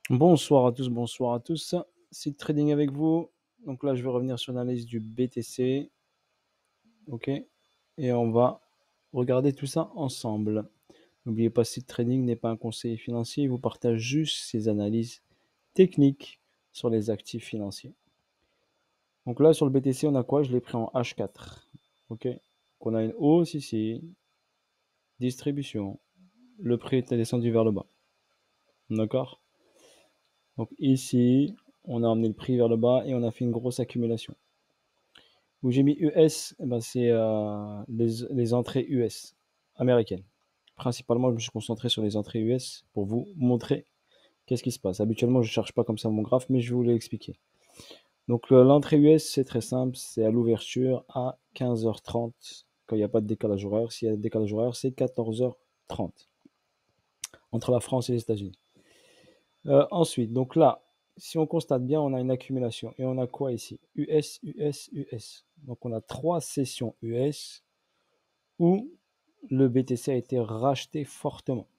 Bonsoir à tous, bonsoir à tous. Seed Trading avec vous. Donc là, je vais revenir sur l'analyse du BTC. OK. Et on va regarder tout ça ensemble. N'oubliez pas, Seed Trading n'est pas un conseiller financier. Il vous partage juste ses analyses techniques sur les actifs financiers. Donc là, sur le BTC, on a quoi? Je l'ai pris en H4. OK. Donc on a une hausse ici. Distribution. Le prix est descendu vers le bas. D'accord? Donc ici, on a amené le prix vers le bas et on a fait une grosse accumulation. Où j'ai mis US, eh ben c'est les entrées US américaines. Principalement, je me suis concentré sur les entrées US pour vous montrer qu'est-ce qui se passe. Habituellement, je ne cherche pas comme ça mon graphe, mais je vais vous l'expliquer. Donc l'entrée US, c'est très simple, c'est à l'ouverture à 15h30 quand il n'y a pas de décalage horaire. S'il y a un décalage horaire, c'est 14h30 entre la France et les États-Unis. Ensuite, donc là, si on constate bien, on a une accumulation. Et on a quoi ici? US, US, US. Donc on a 3 sessions US où le BTC a été racheté fortement.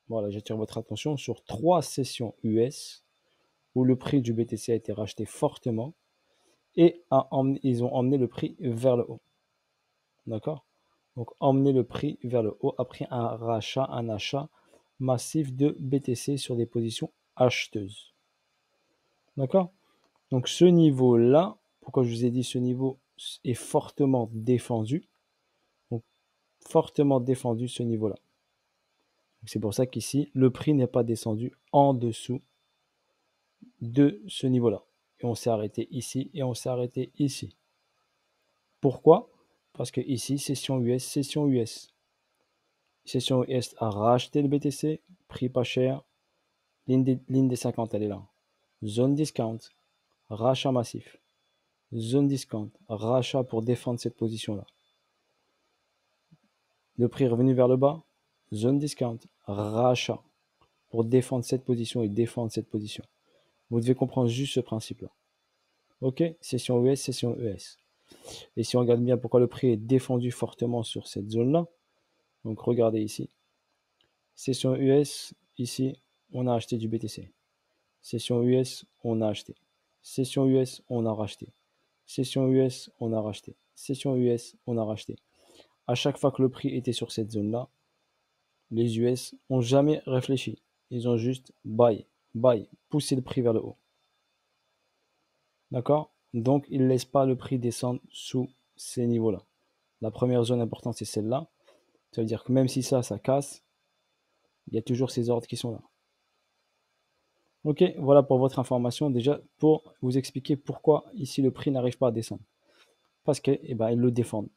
Voilà, j'attire votre attention sur 3 sessions US où le prix du BTC a été racheté fortement et ils ont emmené le prix vers le haut. D'accord? Donc emmener le prix vers le haut après un achat massif de BTC sur des positions acheteuses. D'accord? Donc ce niveau-là, pourquoi je vous ai dit ce niveau est fortement défendu, donc fortement défendu ce niveau-là. C'est pour ça qu'ici, le prix n'est pas descendu en dessous de ce niveau-là. Et on s'est arrêté ici et on s'est arrêté ici. Pourquoi? Parce que ici, session US, session US. Session US a racheté le BTC, prix pas cher, ligne des 50, elle est là. Zone discount, rachat massif. Zone discount, rachat pour défendre cette position-là. Le prix est revenu vers le bas, zone discount, rachat pour défendre cette position et défendre cette position. Vous devez comprendre juste ce principe-là. OK? Session US, session ES. Et si on regarde bien pourquoi le prix est défendu fortement sur cette zone-là, donc regardez ici. Session US, ici, on a acheté du BTC. Session US, on a acheté. Session US, on a racheté. Session US, on a racheté. Session US, on a racheté. À chaque fois que le prix était sur cette zone-là, les US n'ont jamais réfléchi. Ils ont juste buy, poussé le prix vers le haut. D'accord? Donc, ils ne laissent pas le prix descendre sous ces niveaux-là. La première zone importante, c'est celle-là. Ça veut dire que même si ça casse, il y a toujours ces ordres qui sont là. Ok, voilà pour votre information. Déjà, pour vous expliquer pourquoi ici le prix n'arrive pas à descendre. Parce que, eh ben, ils le défendent.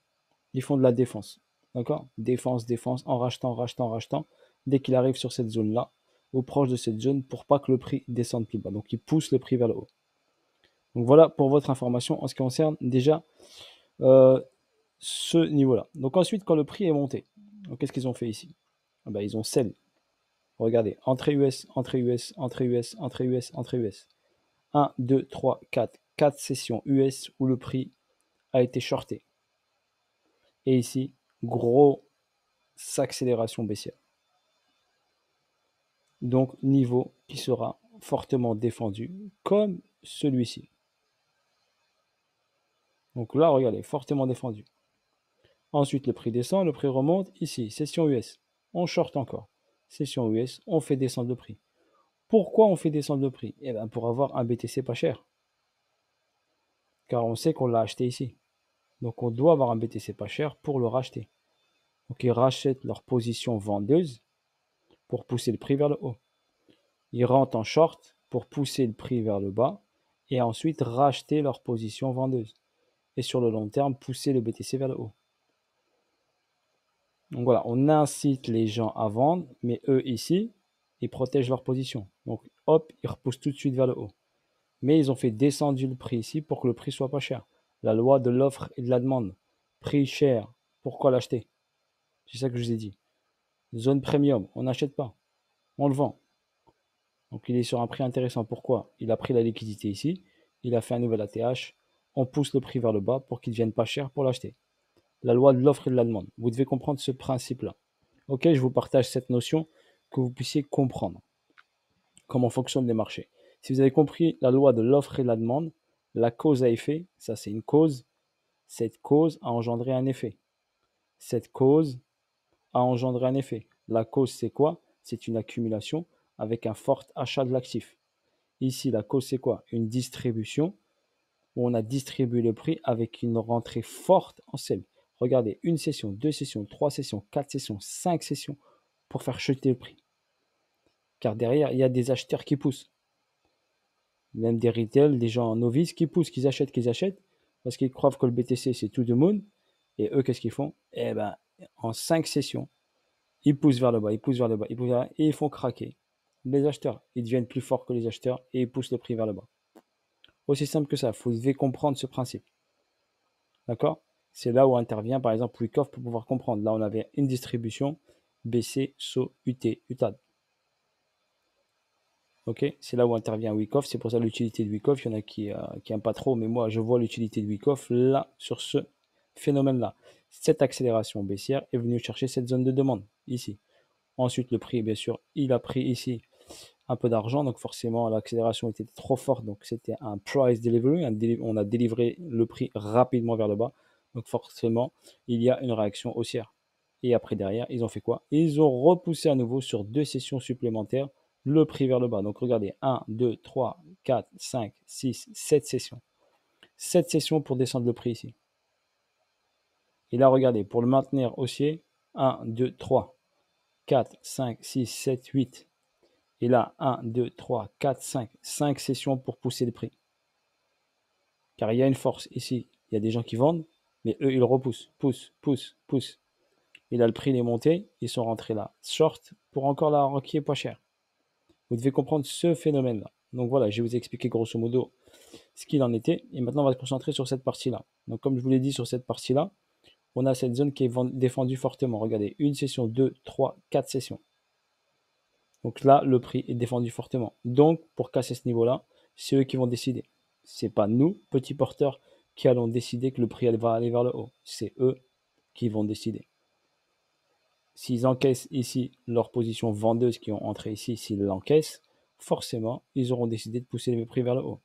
Ils font de la défense. D'accord? Défense, défense, en rachetant, rachetant, rachetant. Dès qu'il arrive sur cette zone-là, ou proche de cette zone, pour pas que le prix descende plus bas. Donc, ils poussent le prix vers le haut. Donc, voilà pour votre information en ce qui concerne déjà euh, ce niveau-là. Donc, ensuite, quand le prix est monté, qu'est-ce qu'ils ont fait ici? Ben, ils ont sell. Regardez, entrée US, entrée US, entrée US, entrée US, entrée US. 1, 2, 3, 4. 4 sessions US où le prix a été shorté. Et ici, grosse accélération baissière. Donc, niveau qui sera fortement défendu, comme celui-ci. Donc là, regardez, fortement défendu. Ensuite, le prix descend, le prix remonte. Ici, session US, on short encore. Session US, on fait descendre le prix. Pourquoi on fait descendre le prix? Eh bien, pour avoir un BTC pas cher. Car on sait qu'on l'a acheté ici. Donc, on doit avoir un BTC pas cher pour le racheter. Donc, ils rachètent leur position vendeuse pour pousser le prix vers le haut. Ils rentrent en short pour pousser le prix vers le bas et ensuite racheter leur position vendeuse. Et sur le long terme, pousser le BTC vers le haut. Donc voilà, on incite les gens à vendre, mais eux ici, ils protègent leur position. Donc hop, ils repoussent tout de suite vers le haut. Mais ils ont fait descendre le prix ici pour que le prix soit pas cher. La loi de l'offre et de la demande. Prix cher, pourquoi l'acheter? C'est ça que je vous ai dit. Zone premium, on n'achète pas, on le vend. Donc il est sur un prix intéressant. Pourquoi? Il a pris la liquidité ici, il a fait un nouvel ATH, on pousse le prix vers le bas pour qu'il ne devienne pas cher pour l'acheter. La loi de l'offre et de la demande. Vous devez comprendre ce principe-là. Ok, je vous partage cette notion que vous puissiez comprendre. comment fonctionnent les marchés. Si vous avez compris la loi de l'offre et de la demande, la cause à effet, ça c'est une cause, cette cause a engendré un effet. Cette cause a engendré un effet. La cause c'est quoi? C'est une accumulation avec un fort achat de l'actif. Ici, la cause c'est quoi? Une distribution où on a distribué le prix avec une rentrée forte en sel. Regardez, une session, deux sessions, trois sessions, quatre sessions, cinq sessions pour faire chuter le prix. Car derrière, il y a des acheteurs qui poussent. Même des retail, des gens novices qui poussent, qu'ils achètent, parce qu'ils croient que le BTC c'est tout the moon. Et eux, qu'est-ce qu'ils font? Eh ben, en 5 sessions, ils poussent vers le bas, ils poussent vers le bas, ils poussent vers le bas, et ils font craquer. Les acheteurs, ils deviennent plus forts que les acheteurs et ils poussent le prix vers le bas. Aussi simple que ça, vous devez comprendre ce principe. D'accord? C'est là où intervient par exemple Wyckoff pour pouvoir comprendre. Là, on avait une distribution BC, SO, UT, UTAD. Ok, c'est là où intervient Wyckoff. C'est pour ça l'utilité de Wyckoff. Il y en a qui n'aiment pas trop, mais moi je vois l'utilité de Wyckoff là sur ce phénomène-là. Cette accélération baissière est venue chercher cette zone de demande ici. Ensuite, le prix, bien sûr, il a pris ici un peu d'argent, donc forcément l'accélération était trop forte, donc c'était un price delivery, on a délivré le prix rapidement vers le bas, donc forcément il y a une réaction haussière. Et après derrière, ils ont fait quoi? Ils ont repoussé à nouveau sur 2 sessions supplémentaires le prix vers le bas. Donc regardez, 1, 2, 3, 4, 5, 6, 7 sessions. 7 sessions pour descendre le prix ici. Et là, regardez, pour le maintenir haussier, 1, 2, 3, 4, 5, 6, 7, 8. Et là, 1, 2, 3, 4, 5. 5 sessions pour pousser le prix. Car il y a une force ici. Il y a des gens qui vendent, mais eux, ils repoussent. Poussent. Et là, le prix est monté. Ils sont rentrés là. Short pour encore la requis pas cher. Vous devez comprendre ce phénomène-là. Donc voilà, je vais vous expliquer grosso modo ce qu'il en était. Et maintenant, on va se concentrer sur cette partie-là. Donc comme je vous l'ai dit, sur cette partie-là, on a cette zone qui est défendue fortement. Regardez, une session, 2, 3, 4 sessions. Donc là, le prix est défendu fortement. Donc, pour casser ce niveau-là, c'est eux qui vont décider. C'est pas nous, petits porteurs, qui allons décider que le prix va aller vers le haut. C'est eux qui vont décider. S'ils encaissent ici leur position vendeuse qui ont entré ici, s'ils l'encaissent, forcément, ils auront décidé de pousser les prix vers le haut.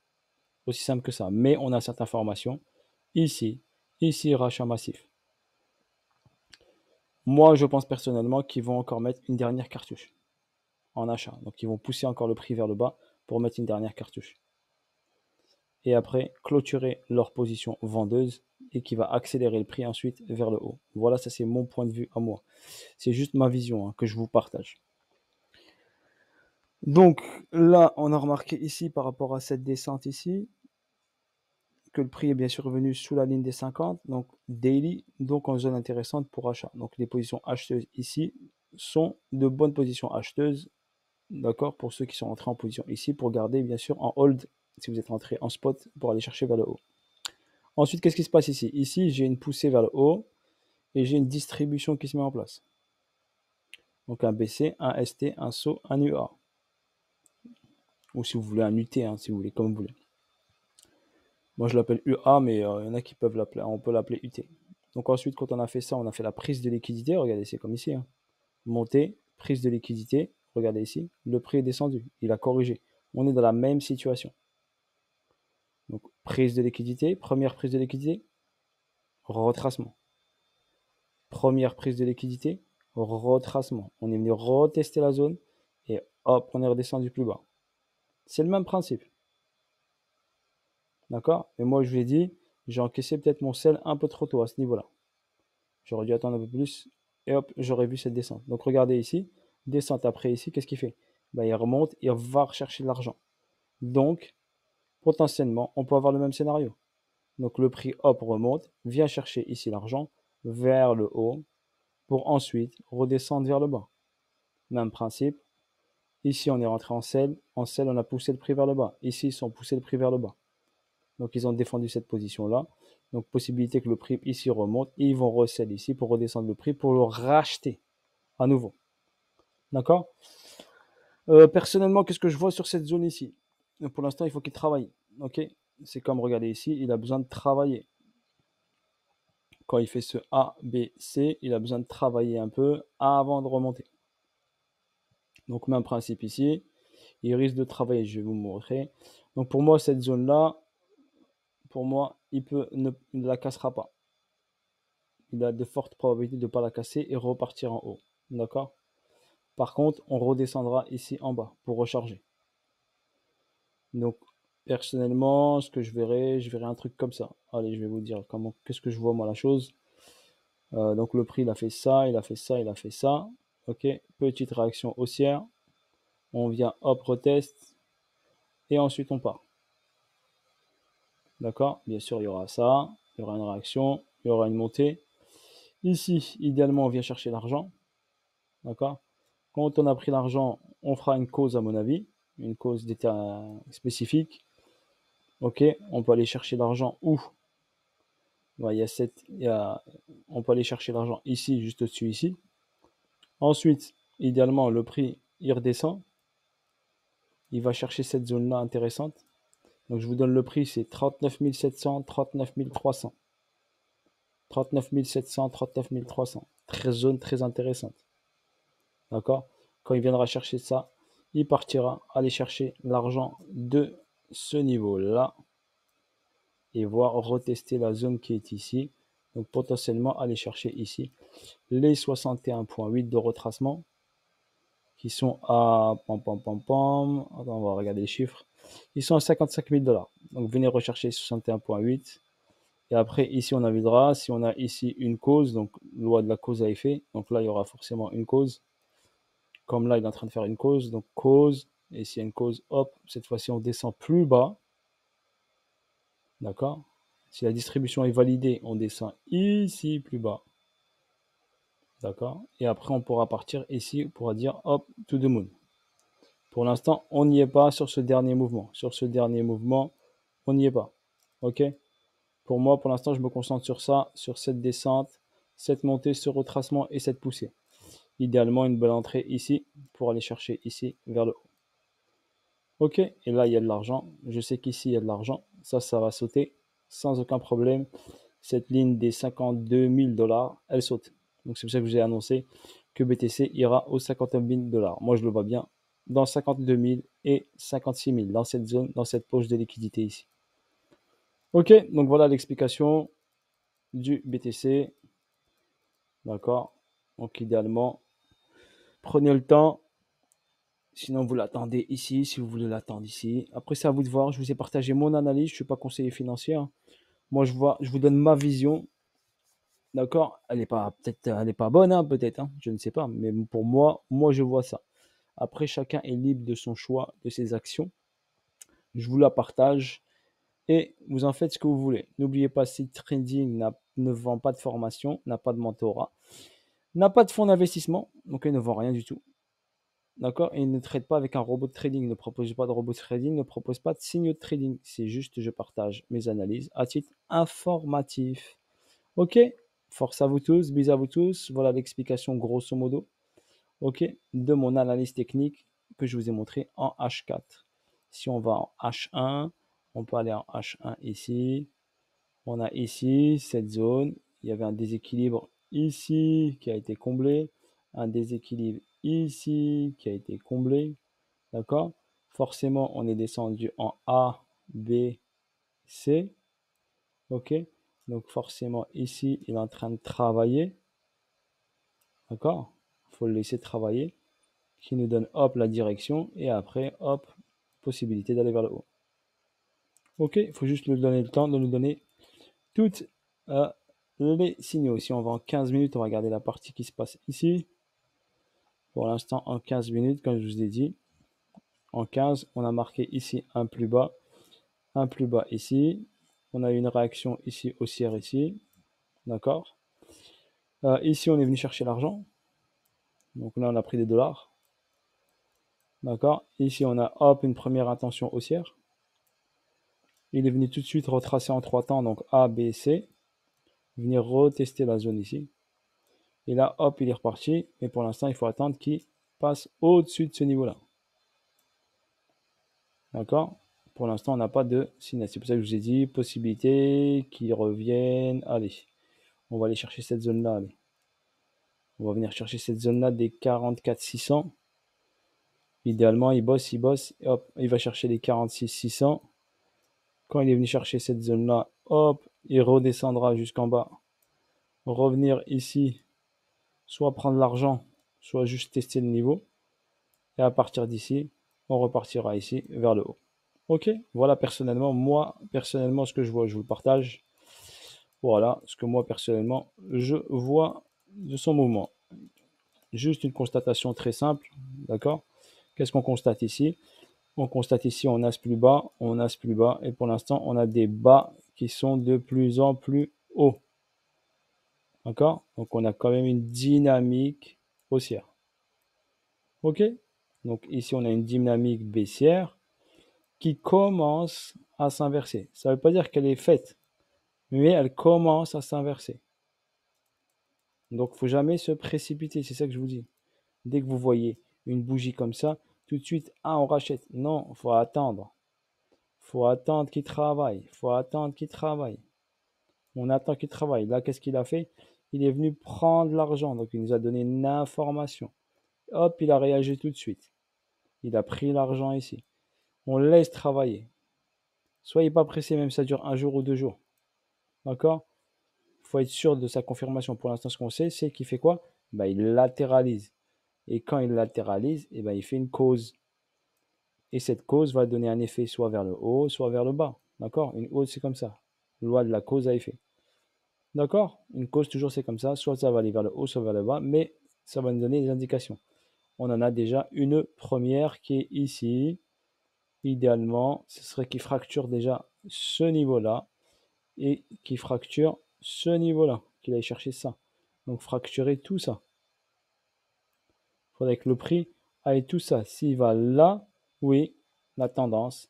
Aussi simple que ça. Mais on a cette information. Ici, rachat massif. Moi, je pense personnellement qu'ils vont encore mettre une dernière cartouche en achat. Donc, ils vont pousser encore le prix vers le bas pour mettre une dernière cartouche. Et après, clôturer leur position vendeuse et qui va accélérer le prix ensuite vers le haut. Voilà, ça c'est mon point de vue à moi. C'est juste ma vision que je vous partage. Donc là, on a remarqué ici par rapport à cette descente ici, que le prix est bien sûr revenu sous la ligne des 50, donc daily, donc en zone intéressante pour achat. Donc les positions acheteuses ici sont de bonnes positions acheteuses, d'accord, pour ceux qui sont entrés en position ici, pour garder bien sûr en hold si vous êtes rentré en spot pour aller chercher vers le haut. Ensuite, qu'est-ce qui se passe ici? Ici, j'ai une poussée vers le haut et j'ai une distribution qui se met en place. Donc un BC, un ST, un SO, un UA. Ou si vous voulez un UT, si vous voulez, comme vous voulez. Moi, je l'appelle UA, mais il y en a qui peuvent l'appeler, on peut l'appeler UT. Donc ensuite, quand on a fait ça, on a fait la prise de liquidité. Regardez, c'est comme ici. Montée, prise de liquidité. Regardez ici, le prix est descendu. Il a corrigé. On est dans la même situation. Donc, prise de liquidité, première prise de liquidité, retracement. Première prise de liquidité, retracement. On est venu retester la zone et hop, on est redescendu plus bas. C'est le même principe. D'accord? Mais moi, je vous ai dit, j'ai encaissé peut-être mon sel un peu trop tôt à ce niveau-là. J'aurais dû attendre un peu plus et hop, j'aurais vu cette descente. Donc regardez ici, descente après ici, qu'est-ce qu'il fait? Il remonte, il va rechercher de l'argent. Donc, potentiellement, on peut avoir le même scénario. Donc le prix, hop, remonte, vient chercher ici l'argent vers le haut pour ensuite redescendre vers le bas. Même principe. Ici, on est rentré en sell. En sell, on a poussé le prix vers le bas. Ici, ils ont poussé le prix vers le bas. Donc, ils ont défendu cette position-là. Donc, possibilité que le prix ici remonte. Et ils vont resell ici pour redescendre le prix pour le racheter à nouveau. D'accord? Personnellement, qu'est-ce que je vois sur cette zone ici? Pour l'instant, il faut qu'il travaille. Ok? C'est comme, regardez ici, il a besoin de travailler. Quand il fait ce A, B, C, il a besoin de travailler un peu avant de remonter. Donc, même principe ici. il risque de travailler. Je vais vous montrer. Donc pour moi, cette zone-là, pour moi, il ne la cassera pas. Il a de fortes probabilités de ne pas la casser et repartir en haut. D'accord? Par contre, on redescendra ici en bas pour recharger. Donc, personnellement, ce que je verrai un truc comme ça. Allez, je vais vous dire qu'est-ce que je vois moi la chose. Donc le prix, il a fait ça, il a fait ça, il a fait ça. Ok, petite réaction haussière. On vient, hop, retest. Et ensuite, on part. D'accord? Bien sûr, il y aura ça. Il y aura une réaction. Il y aura une montée. Ici, idéalement, on vient chercher l'argent. D'accord? Quand on a pris l'argent, on fera une cause, à mon avis. Une cause d'état spécifique. Ok, on peut aller chercher l'argent où? Ouais, on peut aller chercher l'argent ici, juste au-dessus, ici. Ensuite, idéalement, le prix, il redescend. Il va chercher cette zone-là intéressante. Donc, je vous donne le prix, c'est 39 700, 39 300. 39 700, 39 300. Zone très intéressante. D'accord? Quand il viendra chercher ça, il partira aller chercher l'argent de ce niveau-là et voir retester la zone qui est ici. Donc, potentiellement, aller chercher ici les 61,8 de retracement qui sont à Attends, on va regarder les chiffres. Ils sont à 55 000 $. Donc venez rechercher 61,8. Et après, ici, on avisera. Si on a ici une cause, donc loi de la cause à effet, donc là, il y aura forcément une cause. Comme là, il est en train de faire une cause, donc cause. Et s'il y a une cause, hop, cette fois-ci, on descend plus bas. D'accord? Si la distribution est validée, on descend ici plus bas. D'accord? Et après, on pourra partir ici, on pourra dire hop, to the moon. Pour l'instant, on n'y est pas sur ce dernier mouvement. Sur ce dernier mouvement, on n'y est pas. OK? Pour moi, pour l'instant, je me concentre sur ça, sur cette descente, cette montée, ce retracement et cette poussée. Idéalement, une belle entrée ici pour aller chercher ici vers le haut. OK? Et là, il y a de l'argent. Je sais qu'ici, il y a de l'argent. Ça va sauter sans aucun problème. Cette ligne des 52 000 $, elle saute. Donc, c'est pour ça que je vous ai annoncé que BTC ira aux 59 000 $. Moi, je le vois bien dans 52 000 et 56 000, dans cette zone, dans cette poche de liquidité ici. Ok, donc voilà l'explication du BTC. D'accord? Donc idéalement, prenez le temps. Sinon, vous l'attendez ici, si vous voulez l'attendre ici. Après, c'est à vous de voir. Je vous ai partagé mon analyse. Je ne suis pas conseiller financier. Moi, je vous donne ma vision. D'accord? Elle n'est pas bonne, hein, peut-être. Hein, je ne sais pas. Mais pour moi, je vois ça. Après, chacun est libre de son choix, de ses actions. Je vous la partage et vous en faites ce que vous voulez. N'oubliez pas, Seed Trading ne vend pas de formation, n'a pas de mentorat, n'a pas de fonds d'investissement, donc il ne vend rien du tout. D'accord? Et il ne trade pas avec un robot de trading, ne propose pas de robot de trading, ne propose pas de signaux de trading. C'est juste, je partage mes analyses à titre informatif. Ok? Force à vous tous, bisous à vous tous. Voilà l'explication grosso modo, ok, de mon analyse technique que je vous ai montré en H4. Si on va en H1, on peut aller en H1 ici. On a ici cette zone. Il y avait un déséquilibre ici qui a été comblé. Un déséquilibre ici qui a été comblé. D'accord? Forcément, on est descendu en A, B, C. OK? Donc forcément, ici, il est en train de travailler. D'accord? Il faut le laisser travailler. Qui nous donne, hop, la direction. Et après, hop, possibilité d'aller vers le haut. OK? Il faut juste lui donner le temps de nous donner toutes les signaux. Si on va en 15 minutes, on va regarder la partie qui se passe ici. Pour l'instant, en 15 minutes, comme je vous ai dit, en 15, on a marqué ici un plus bas ici. On a eu une réaction ici haussière ici. D'accord? Ici, on est venu chercher l'argent. Donc là, on a pris des dollars. D'accord? Ici, on a hop, une première intention haussière. Il est venu tout de suite retracer en 3 temps, donc A, B, C. Venir retester la zone ici. Et là, hop, il est reparti. Mais pour l'instant, il faut attendre qu'il passe au-dessus de ce niveau-là. D'accord? Pour l'instant, on n'a pas de signal. C'est pour ça que je vous ai dit, possibilité qu'ils reviennent. Allez, on va aller chercher cette zone-là. Allez. On va venir chercher cette zone-là des 44 600. Idéalement, il bosse, et hop, il va chercher les 46 600. Quand il est venu chercher cette zone-là, hop, il redescendra jusqu'en bas. Revenir ici, soit prendre l'argent, soit juste tester le niveau. Et à partir d'ici, on repartira ici vers le haut. Ok, voilà personnellement, moi, personnellement, ce que je vois, je vous le partage. Voilà ce que moi, personnellement, je vois de son mouvement. Juste une constatation très simple, d'accord? Qu'est-ce qu'on constate ici? On constate ici, on as plus bas, on as plus bas, et pour l'instant, on a des bas qui sont de plus en plus hauts. D'accord? Donc, on a quand même une dynamique haussière. Ok? Donc, ici, on a une dynamique baissière qui commence à s'inverser. Ça ne veut pas dire qu'elle est faite, mais elle commence à s'inverser. Donc, il ne faut jamais se précipiter, c'est ça que je vous dis. Dès que vous voyez une bougie comme ça, tout de suite, ah, on rachète. Non, il faut attendre. Il faut attendre qu'il travaille. Il faut attendre qu'il travaille. On attend qu'il travaille. Là, qu'est-ce qu'il a fait? Il est venu prendre l'argent. Donc, il nous a donné une information. Hop, il a réagi tout de suite. Il a pris l'argent ici. On laisse travailler. Soyez pas pressé, même si ça dure un jour ou 2 jours. D'accord? Il faut être sûr de sa confirmation. Pour l'instant, ce qu'on sait, c'est qu'il fait quoi? Bah, il latéralise. Et quand il latéralise, eh ben, il fait une cause. Et cette cause va donner un effet soit vers le haut, soit vers le bas. D'accord? Une hausse, c'est comme ça. Loi de la cause à effet. D'accord? Une cause, toujours, c'est comme ça. Soit ça va aller vers le haut, soit vers le bas, mais ça va nous donner des indications. On en a déjà une première qui est ici. Idéalement, ce serait qu'il fracture déjà ce niveau-là et qu'il fracture ce niveau-là, qu'il aille chercher ça. Donc fracturer tout ça. Il faudrait que le prix aille tout ça. S'il va là, oui, la tendance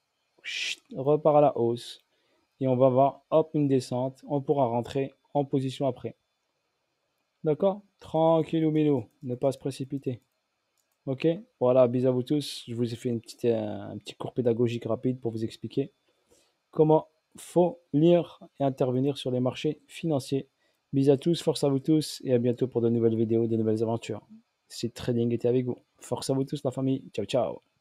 repart à la hausse. Et on va voir, hop, une descente. On pourra rentrer en position après. D'accord? Tranquille ou milou, ne pas se précipiter. Ok? Voilà, bisous à vous tous. Je vous ai fait un petit cours pédagogique rapide pour vous expliquer comment faut lire et intervenir sur les marchés financiers. Bisous à tous, force à vous tous et à bientôt pour de nouvelles vidéos, de nouvelles aventures. Si Trading était avec vous. Force à vous tous, la famille. Ciao, ciao.